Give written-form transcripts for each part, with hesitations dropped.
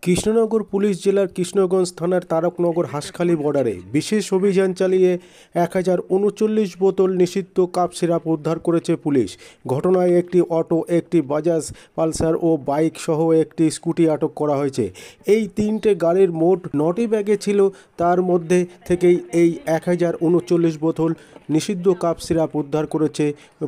Krishnanagar police জেলার কৃষ্ণগঞ্জ থানার তারকনগর হাঁসখালি বর্ডারে বিশেষ অভিযান চালিয়ে 1039 বোতল নিষিদ্ধ কাপ সিরাপ উদ্ধার করেছে পুলিশ। ঘটনায় একটি অটো, একটি বাজাজ পালসার ও বাইক সহ একটি স্কুটি আটক করা হয়েছে। এই তিনটে গাড়ির মোট 9টি ব্যাগে ছিল, তার মধ্যে থেকেই এই 1039 বোতল নিষিদ্ধ কাপ সিরাপ উদ্ধার করেছে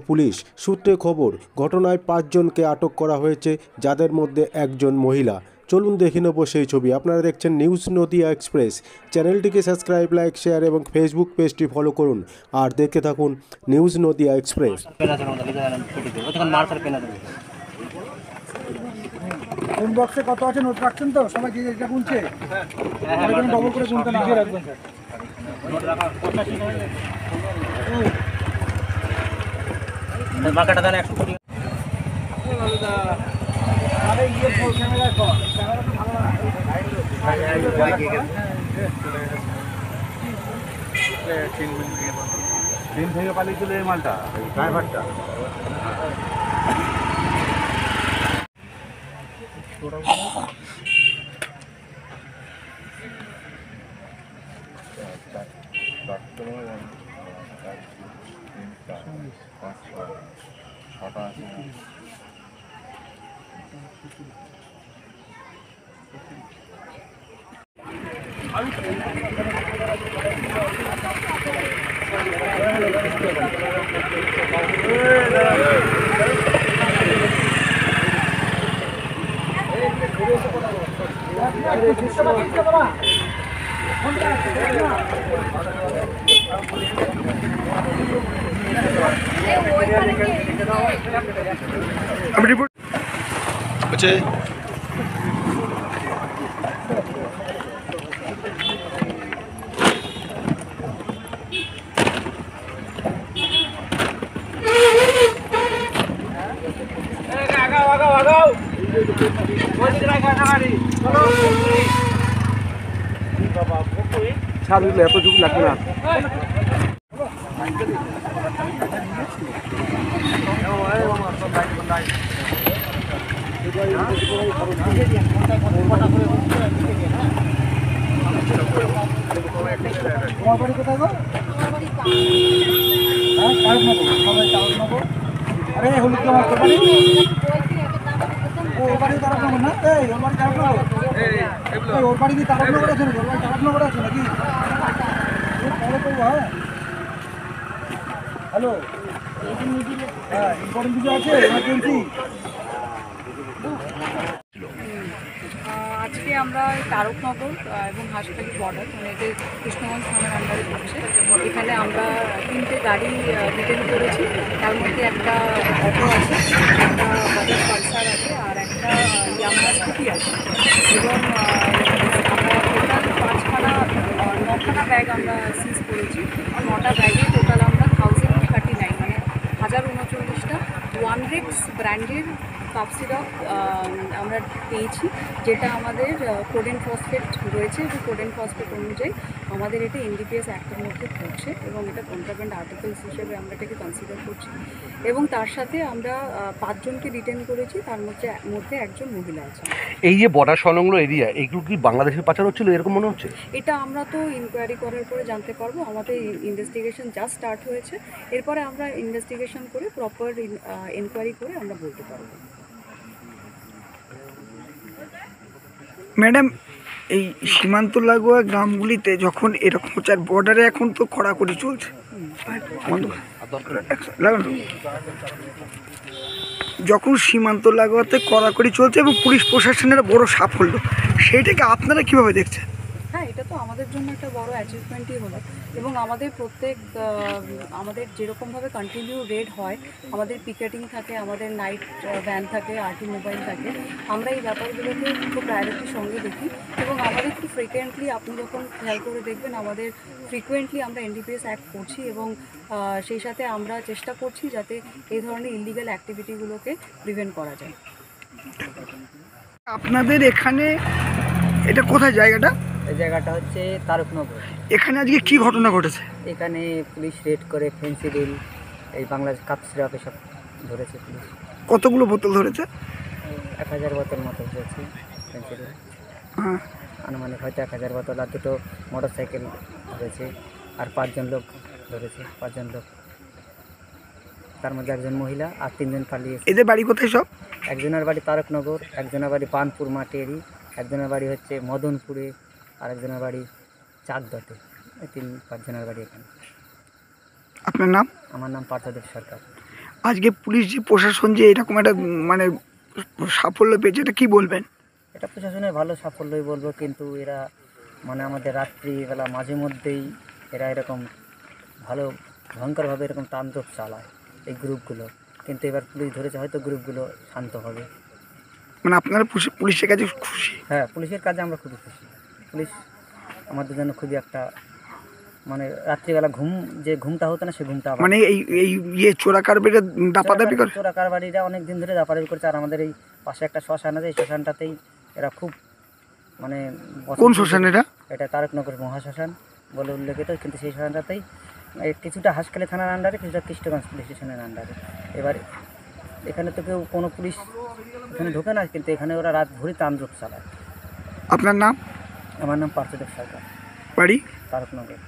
পুলিশ। সূত্রে খবর, ঘটনায় 5 জনকে আটক করা হয়েছে, যাদের মধ্যে একজন মহিলা। চলুন দেখে নেব সেই ছবি। আপনারা দেখছেন নিউজ নদিয়া এক্সপ্রেস। চ্যানেলটিকে সাবস্ক্রাইব, লাইক, শেয়ার এবং ফেসবুক পেজটি ফলো করুন আর দেখতে থাকুন নিউজ নদিয়া এক্সপ্রেস। কোন বক্সে কত আছে নোট রাখছেন তো সবাই, যে যেটা গুনছে ডবল করে গুনতে না রাখবেন স্যার। নোট রাখা 85 বাকাটা দেন 100 কোটি। আরে ইয়ে ফুল ক্যামেরা কর, ক্যামেরা তো ভালো না। তিন থেকে পালিয়ে চলে এই মালটা, ড্রাইভারটা আমি রিপোর্ট আছে। ছাড়লে এত যুগ লাগবে না। তোমার বাড়ি কোথায় গো? হ্যাঁ, সবাই চাউল নেবো। আরে হলুদ তোমার বাড়ি? ও বাড়ি তারকনগর না? এই ওর বাড়ি তারকনগর? ওর বাড়ি কি তারকনগর আছে নাকি? ওর বাড়ি তারকনগর আছে নাকি? হ্যাঁ, হ্যালো, হ্যাঁ, ইম্পর্টেন্ট কিছু আছে এমার্জেন্সি? আজকে আমরা তারকনগর এবং হাঁসখালি বর্ডার, মানে এতে কৃষ্ণগঞ্জ থানার আন্ডারে পড়ছে। এখানে আমরা 3টে গাড়ি ডিটেন করেছি। তার মধ্যে একটা অটো আছে, একটা বাজাজ পালসার আছে আর একটা ইয়ামাহা স্কুটি আছে। এবং আমরা টোটাল 9খানা ব্যাগ আমরা সিজ করেছি। 9টা ব্যাগে টোটাল আমরা 1039 মানে 1039টা ওয়ানরেক্স ব্র্যান্ডের কাপ সিরাপ আমরা পেয়েছি, যেটা আমাদের কোডেন ফসফেট রয়েছে এবং কোডেন ফসফেট অনুযায়ী আমাদের এটা এনডিপিএস অ্যাক্টের মধ্যে পড়ছে এবং এটা কন্ট্রাব্যান্ড আর্টিকেলস হিসেবে আমরা এটাকে কনসিডার করছি। এবং তার সাথে আমরা 5 জনকে ডিটেন করেছি, তার মধ্যে একজন মহিলা আছে। এই যে বর্ডার সংলগ্ন এরিয়া, এইগুলো কি বাংলাদেশের পাচার হচ্ছিল এরকম মনে হচ্ছে? এটা আমরা তো ইনকোয়ারি করার পরে জানতে পারবো। আমাদের ইনভেস্টিগেশন জাস্ট স্টার্ট হয়েছে, এরপরে আমরা ইনভেস্টিগেশন করে প্রপার ইনকোয়ারি করে আমরা বলতে পারবো। ম্যাডাম, এই সীমান্ত লাগোয়া গ্রামগুলিতে যখন এরকম হচ্ছে, আর বর্ডারে এখন তো কড়াকড়ি চলছে, যখন সীমান্ত লাগোয়াতে কড়াকড়ি চলছে এবং পুলিশ প্রশাসনের বড় সাফল্য, সেইটাকে আপনারা কিভাবে দেখছেন? হ্যাঁ, এটা তো আমাদের জন্য একটা বড় অ্যাচিভমেন্টই হলো। এবং আমাদের যেরকমভাবে কন্টিনিউ রেড হয়, আমাদের পিকেটিং থাকে, আমাদের নাইট ভ্যান থাকে, আরটি মোবাইল থাকে, আমরা এই ব্যাপারগুলোকে খুব প্রায়োরিটির সঙ্গে দেখি। এবং আমাদের খুব ফ্রিকুয়েন্টলি, আপনি যখন খেয়াল করে দেখবেন, আমাদের ফ্রিকুয়েন্টলি আমরা এনডিপিএস অ্যাক্ট করছি এবং সেই সাথে আমরা চেষ্টা করছি যাতে এই ধরনের ইলিগাল অ্যাক্টিভিটিগুলোকে প্রিভেন্ট করা যায়। আপনাদের এখানে এটা কোথায় জায়গাটা? এই জায়গাটা হচ্ছে তারকনগর। এখানে আজকে কি ঘটনা ঘটেছে? এখানে পুলিশ রেড করে ফেন্সিডিল, এই বাংলাদেশ কাপ সিরাপ এসব ধরেছে পুলিশ। কতগুলো বোতল ধরেছে? 1000 বোতল মতো ধরেছে ফেন্সিডিল। হ্যাঁ, আনুমানিক হয়তো 1000 বোতল, আর 2টো মোটর সাইকেল ধরেছে, আর 5জন লোক ধরেছে, 5জন লোক, তার মধ্যে 1জন মহিলা আর 3জন পালিয়েছে। এদের বাড়ি কোথায় সব? একজনের বাড়ি তারকনগর, একজনের বাড়ি পানপুর মাটেরি, একজনের বাড়ি হচ্ছে মদনপুরে, আর একজনের বাড়ি চাকদতে। এই 3-5 জনের বাড়ি এখানে। আপনার নাম? আমার নাম পার্থদেব সরকার। আজকে পুলিশ যে প্রশাসন যে এরকম একটা মানে সাফল্য পেয়েছে, এটা কি বলবেন? এটা প্রশাসনের ভালো সাফল্যই বলবো, কিন্তু এরা মানে আমাদের রাত্রিবেলা মাঝে মধ্যেই এরা এরকম ভালো ভয়ঙ্করভাবে এরকম তাণ্ডব চালায় এই গ্রুপগুলো, কিন্তু এবার পুলিশ ধরেছে, হয়তো গ্রুপগুলো শান্ত হবে। মানে আপনারা পুলিশের কাছে খুশি? হ্যাঁ, পুলিশের কাজে আমরা খুবই খুশি। পুলিশ আমাদের জন্য খুবই একটা মানে রাত্রিবেলা ঘুমটা হতো না, সে ঘুমটা আবার মানে এই চোরা কারবারিরা দাপাদাপি করে? চোরা কারবারিরা অনেক দিন ধরে দাপাদাপি করছে, আর আমাদের এই পাশে একটা শ্মশান আছে, এই শ্মশানটাতেই এরা খুব মানে কোন শ্মশান এটা? এটা তারকনগর মহাশ্মশান বলে উল্লেখিত, কিন্তু সেই শ্মশানটাতেই কিছুটা হাসখালি থানার আন্ডারে, কিছুটা কৃষ্ণগঞ্জ পুলিশ স্টেশনের আন্ডারে। এবার এখানে তো কেউ কোনো পুলিশ এখানে ঢোকে না, কিন্তু এখানে ওরা রাত ভরি তাণ্ডব চালায়। আপনার নাম? আমার নাম পার্থদেব সরকার, বাড়ি? তারকনগর।